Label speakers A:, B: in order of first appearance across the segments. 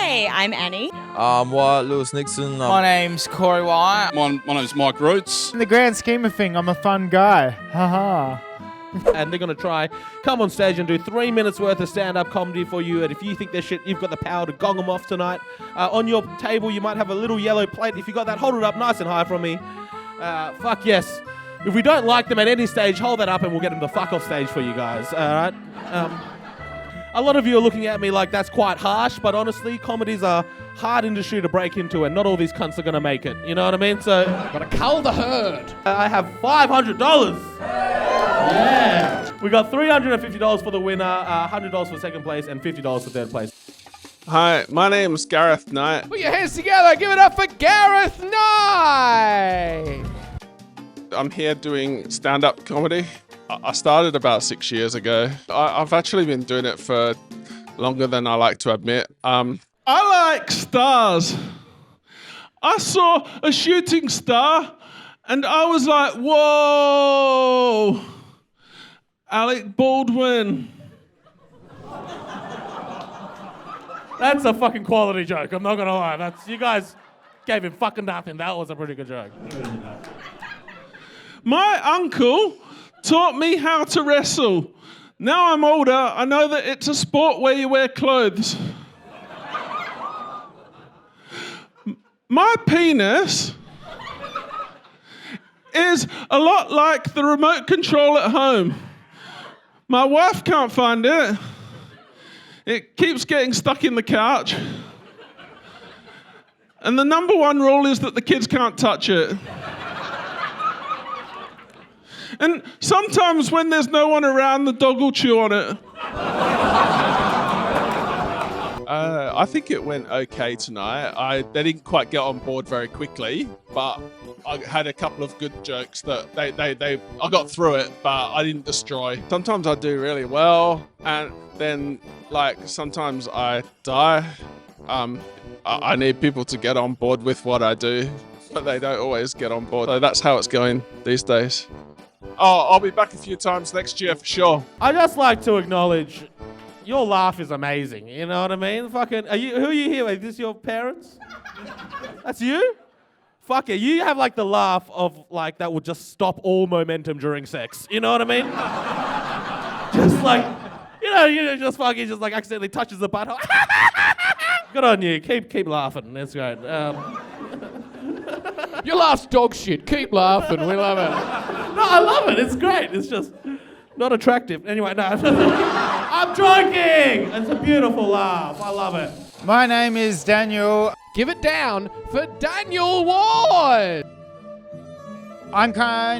A: Hey, I'm Annie.
B: Wyatt Nixon.
C: My name's Cory Wyatt.
D: My name's Mike Roots.
E: In the grand scheme of things, I'm a fun guy. Haha.
F: And they're going to try come on stage and do 3 minutes worth of stand-up comedy for you. And if you think they're shit, you've got the power to gong them off tonight. On your table, you might have a little yellow plate. If you got that, hold it up nice and high from me. Fuck yes. If we don't like them at any stage, hold that up and we'll get them to fuck off stage for you guys. All right? A lot of you are looking at me like that's quite harsh, but honestly, comedy's a hard industry to break into and not all these cunts are going to make it. You know what I mean? So,
D: Gotta cull the herd.
F: I have $500. Yeah. We got $350 for the winner, $100 for second place, and $50 for third place.
G: Hi, my name's Gareth Knight.
C: Put your hands together, give it up for Gareth Knight!
G: I'm here doing stand-up comedy. I started about 6 years ago. I've actually been doing it for longer than I like to admit.
H: I like stars. I saw a shooting star and I was like, whoa, Alec Baldwin.
F: That's a fucking quality joke, I'm not gonna lie. You guys gave him fucking nothing. That was a pretty good joke.
H: My uncle taught me how to wrestle. Now I'm older, I know that it's a sport where you wear clothes. My penis is a lot like the remote control at home. My wife can't find it. It keeps getting stuck in the couch. And the number one rule is that the kids can't touch it. And sometimes when there's no one around, the dog will chew on it.
G: I think it went okay tonight. They didn't quite get on board very quickly, but I had a couple of good jokes that I got through it, but I didn't destroy. Sometimes I do really well, and then sometimes I die. I need people to get on board with what I do, but they don't always get on board. So that's how it's going these days. Oh, I'll be back a few times next year for sure.
F: I'd just like to acknowledge your laugh is amazing. You know what I mean? Fucking, who are you here with? Is this your parents? That's you? Fuck it, you have the laugh of that would just stop all momentum during sex. You know what I mean? Just accidentally touches the butthole. Good on you. Keep laughing. That's great.
C: Your laugh's dog shit. Keep laughing. We love it.
F: No, I love it. It's great. It's just not attractive. Anyway, no. I'm joking. It's a beautiful laugh. I love it.
E: My name is Daniel.
C: Give it down for Daniel Ward.
E: I'm I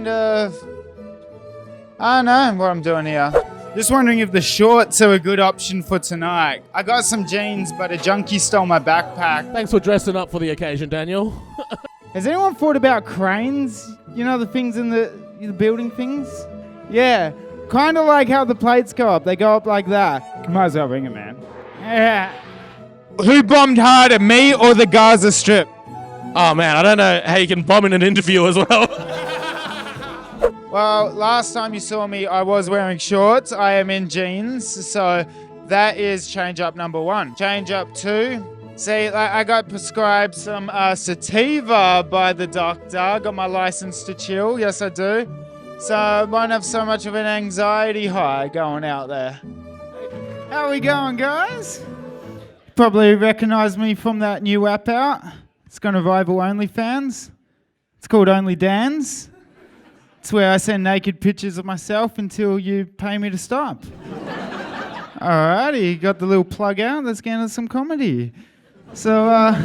E: don't know what I'm doing here. Just wondering if the shorts are a good option for tonight. I got some jeans, but a junkie stole my backpack.
F: Thanks for dressing up for the occasion, Daniel.
E: Has anyone thought about cranes? You know, the things in the building things? Yeah, kind of like how the plates go up. They go up like that. Might as well bring it, man. Yeah. Who bombed harder, me or the Gaza Strip?
F: Oh, man, I don't know how you can bomb in an interview as well.
E: Well, last time you saw me, I was wearing shorts. I am in jeans, so that is change up number 1. Change up 2. See, I got prescribed some sativa by the doctor. Got my license to chill. Yes, I do. So I won't have so much of an anxiety high going out there. How are we going, guys? Probably recognize me from that new app out. It's going to rival OnlyFans. It's called Only Dan's. It's where I send naked pictures of myself until you pay me to stop. Alrighty, you got the little plug out. Let's get into some comedy. So, I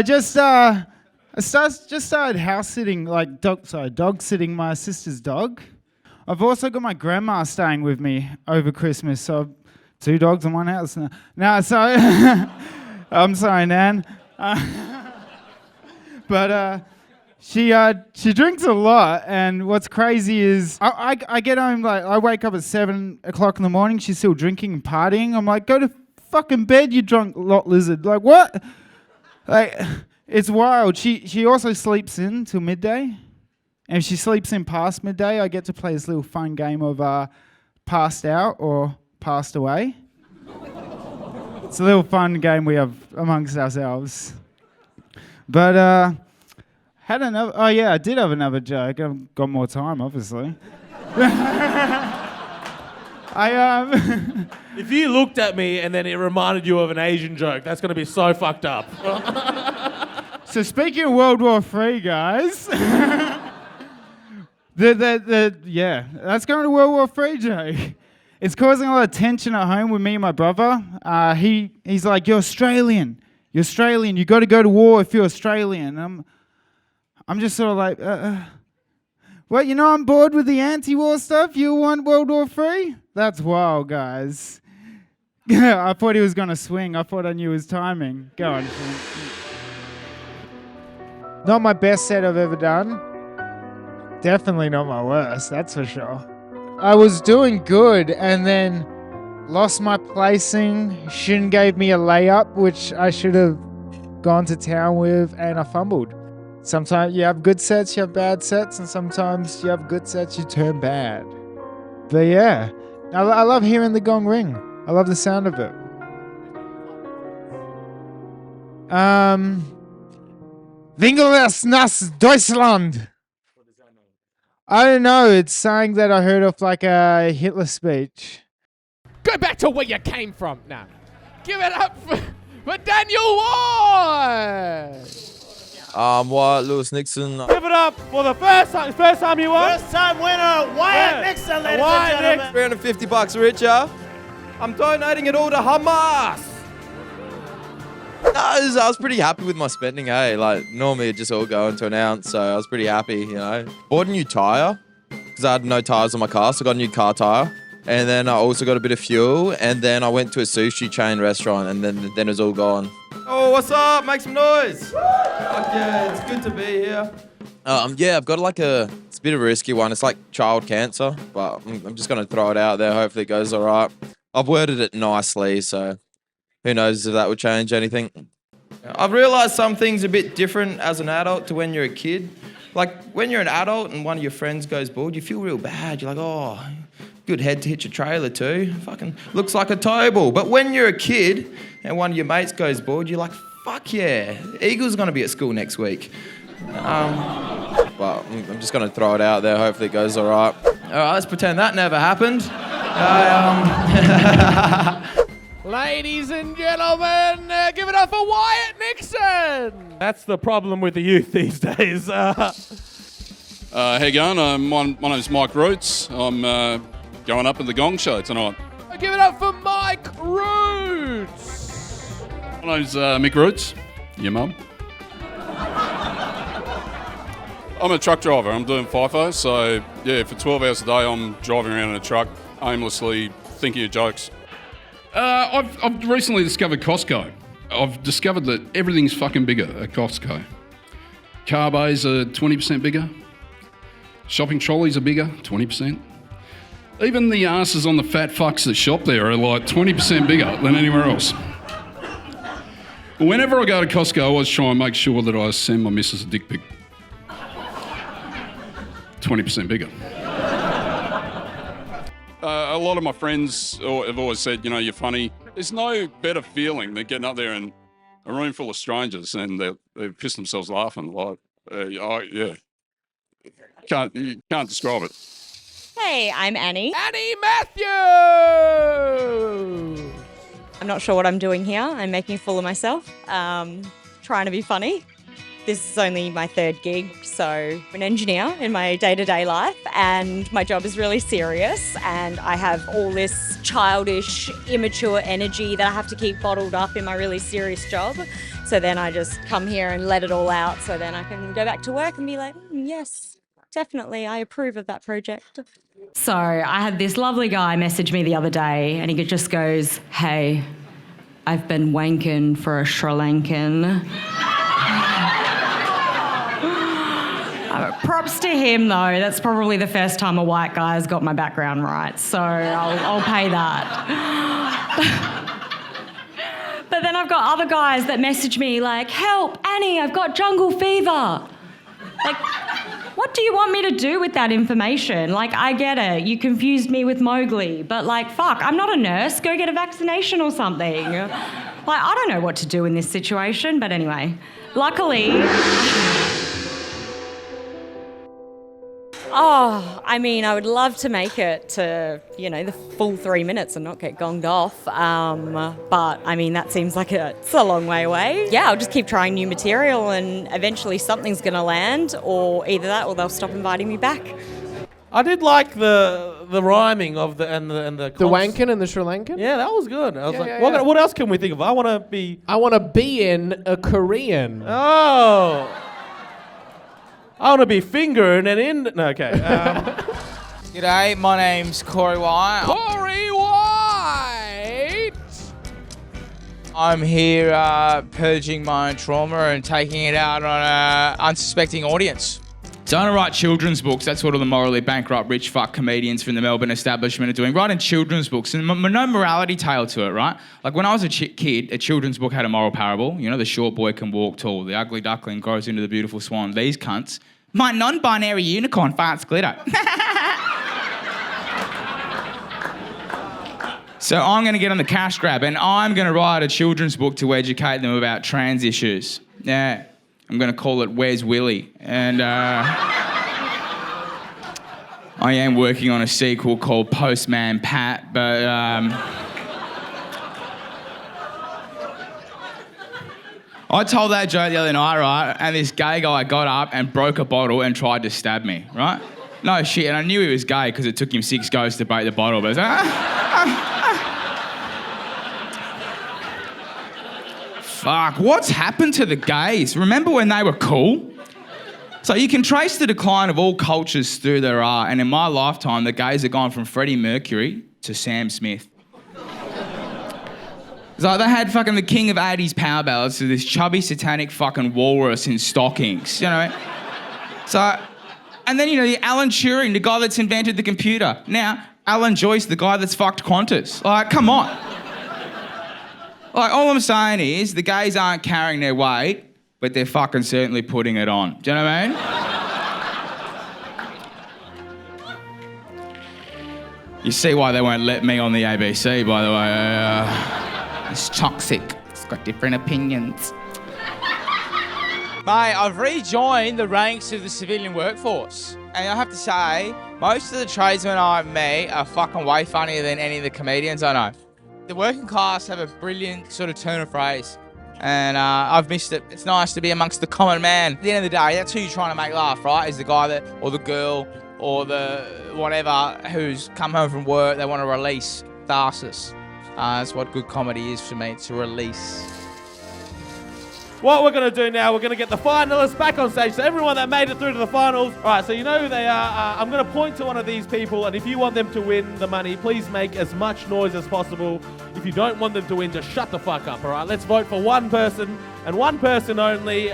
E: just started house sitting, dog sitting my sister's dog. I've also got my grandma staying with me over Christmas, so 2 dogs in one house now. No, so I'm sorry, Nan. But she drinks a lot, and what's crazy is I get home I wake up at 7 o'clock in the morning. She's still drinking and partying. I'm like, go to fucking bed, you drunk lot lizard. Like, what? It's wild. She also sleeps in till midday. And if she sleeps in past midday, I get to play this little fun game of passed out or passed away. It's a little fun game we have amongst ourselves. But had another. Oh yeah, I did have another joke. I've got more time, obviously.
F: If you looked at me and then it reminded you of an Asian joke, that's going to be so fucked up.
E: So speaking of World War III, guys, let's go into World War III joke. It's causing a lot of tension at home with me and my brother. He's like, "You're Australian. You're Australian. You got to go to war if you're Australian." I'm just sort of like, well, you know, I'm bored with the anti-war stuff. You want World War III? That's wild, guys. I thought he was going to swing. I thought I knew his timing. Go on. Not my best set I've ever done. Definitely not my worst, that's for sure. I was doing good and then lost my placing. Shin gave me a layup, which I should have gone to town with, and I fumbled. Sometimes you have good sets, you have bad sets, and sometimes you have good sets, you turn bad. But yeah, I love hearing the gong ring. I love the sound of it. Wingeles nas Deutschland. I don't know. It's saying that I heard of like a Hitler speech.
C: Go back to where you came from. Now, give it up for Daniel Ward.
B: Wyatt Lewis Nixon.
F: Give it up for the first time you won.
A: First time winner, Wyatt Nixon, ladies and gentlemen.
B: $350 richer. I'm donating it all to Hamas. No, I was pretty happy with my spending, hey. Like, normally it just all go into an ounce, so I was pretty happy, you know. Bought a new tyre, because I had no tyres on my car, so I got a new car tyre. And then I also got a bit of fuel, and then I went to a sushi chain restaurant, and then it was all gone. Oh, what's up? Make some noise. Fuck yeah, it's good to be here. Yeah, I've got like it's a bit of a risky one. It's like child cancer, but I'm just going to throw it out there. Hopefully it goes all right. I've worded it nicely, so who knows if that would change anything. I've realised some things are a bit different as an adult to when you're a kid. Like, when you're an adult and one of your friends goes bald, you feel real bad. You're like, oh, good head to hitch a trailer to. Fucking looks like a tow ball. But when you're a kid and one of your mates goes bald, you're like, fuck yeah, Eagle's going to be at school next week. But I'm just going to throw it out there. Hopefully it goes all right. All right, let's pretend that never happened.
C: Ladies and gentlemen, give it up for Wyatt Nixon.
F: That's the problem with the youth these days.
D: How you going? My name's Mike Roots. I'm going up at the Gong Show tonight.
C: Give it up for Mike Roots.
D: My name's Mick Roots. Your mum. I'm a truck driver. I'm doing FIFO, so yeah, for 12 hours a day I'm driving around in a truck, aimlessly thinking of jokes. I've recently discovered Costco. I've discovered that everything's fucking bigger at Costco. Car bays are 20% bigger. Shopping trolleys are bigger, 20%. Even the asses on the fat fucks that shop there are like 20% bigger than anywhere else. Whenever I go to Costco, I always try and make sure that I send my missus a dick pic. 20% bigger. A lot of my friends have always said, you know, you're funny. There's no better feeling than getting up there in a room full of strangers and they piss themselves laughing. Like, yeah. You can't describe it.
I: Hey, I'm Annie.
C: Annie Mathews.
I: I'm not sure what I'm doing here. I'm making a fool of myself, trying to be funny. This is only my third gig, so I'm an engineer in my day-to-day life and my job is really serious and I have all this childish, immature energy that I have to keep bottled up in my really serious job. So then I just come here and let it all out so then I can go back to work and be like, yes, definitely, I approve of that project.
J: So I had this lovely guy message me the other day and he just goes, hey, I've been wanking for a Sri Lankan. Props to him, though. That's probably the first time a white guy has got my background right, so I'll pay that. But then I've got other guys that message me like, help, Annie, I've got jungle fever. Like, What do you want me to do with that information? Like, I get it. You confused me with Mowgli. But, like, fuck, I'm not a nurse. Go get a vaccination or something. Like, I don't know what to do in this situation. But anyway, luckily...
I: Oh, I mean, I would love to make it to, the full 3 minutes and not get gonged off. But, I mean, that seems like it's a long way away. Yeah, I'll just keep trying new material and eventually something's going to land, or either that or they'll stop inviting me back.
F: I did like the rhyming of the
C: wankin and the Sri Lankan?
F: Yeah, that was good. I was what else can we think of? I want to be in a Korean. Oh. I want to be fingering and in... No, okay.
K: G'day, my name's Cory Wyatt.
C: Cory Wyatt!
K: I'm here purging my own trauma and taking it out on an unsuspecting audience.
L: Don't write children's books. That's what all the morally bankrupt rich fuck comedians from the Melbourne establishment are doing. Writing children's books and no morality tale to it, right? Like when I was a kid, a children's book had a moral parable. The short boy can walk tall. The ugly duckling grows into the beautiful swan. These cunts. My non-binary unicorn farts glitter. So I'm going to get on the cash grab and I'm going to write a children's book to educate them about trans issues. Yeah. I'm going to call it Where's Willie? And I am working on a sequel called Postman Pat, but I told that joke the other night, right? And this gay guy got up and broke a bottle and tried to stab me, right? No shit, and I knew he was gay because it took him 6 goes to break the bottle, but it's like, Fuck, what's happened to the gays? Remember when they were cool? So you can trace the decline of all cultures through their art, and in my lifetime, the gays have gone from Freddie Mercury to Sam Smith. It's like they had fucking the king of 80s power ballads to this chubby satanic fucking walrus in stockings, So, and then, the Alan Turing, the guy that's invented the computer. Now, Alan Joyce, the guy that's fucked Qantas. Like, come on. Like, all I'm saying is the gays aren't carrying their weight, but they're fucking certainly putting it on. Do you know what I mean? You see why they won't let me on the ABC, by the way. It's toxic. It's got different opinions.
K: Mate, I've rejoined the ranks of the civilian workforce. And I have to say, most of the tradesmen I meet are fucking way funnier than any of the comedians I know. The working class have a brilliant sort of turn of phrase. And I've missed it. It's nice to be amongst the common man. At the end of the day, that's who you're trying to make laugh, right? Is the guy or the girl, or the whatever, who's come home from work, they want to release catharsis. That's what good comedy is for me, to release.
F: What we're going to do now, we're going to get the finalists back on stage. So everyone that made it through to the finals. All right, so you know who they are. I'm going to point to one of these people, and if you want them to win the money, please make as much noise as possible. If you don't want them to win, just shut the fuck up, all right? Let's vote for one person, and one person only.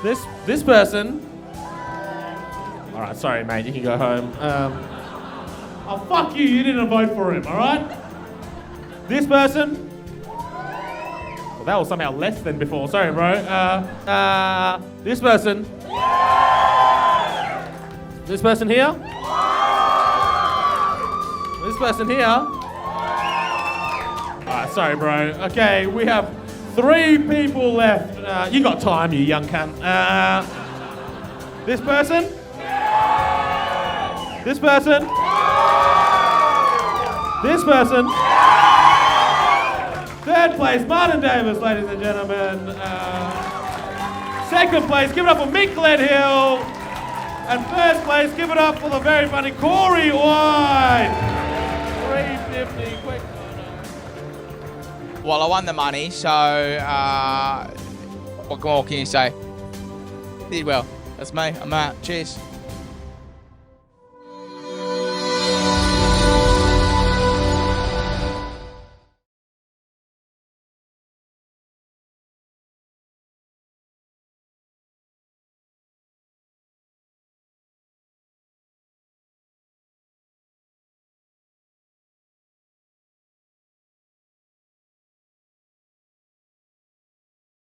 F: This person. All right, sorry, mate, you can go home. Oh, fuck you, you didn't vote for him, all right? This person. Well, that was somehow less than before. Sorry, bro. This person. This person here. This person here. Alright, sorry, bro. Okay, we have 3 people left. You got time, you young cunt. This person. This person. This person. 3rd place, Martin Davis, ladies and gentlemen. 2nd place, give it up for Mick Gledhill. And 1st place, give it up for the very funny Cory Wyatt. 350, quick.
K: Well, I won the money, so what more can you say? Did well. That's me. I'm out. Cheers.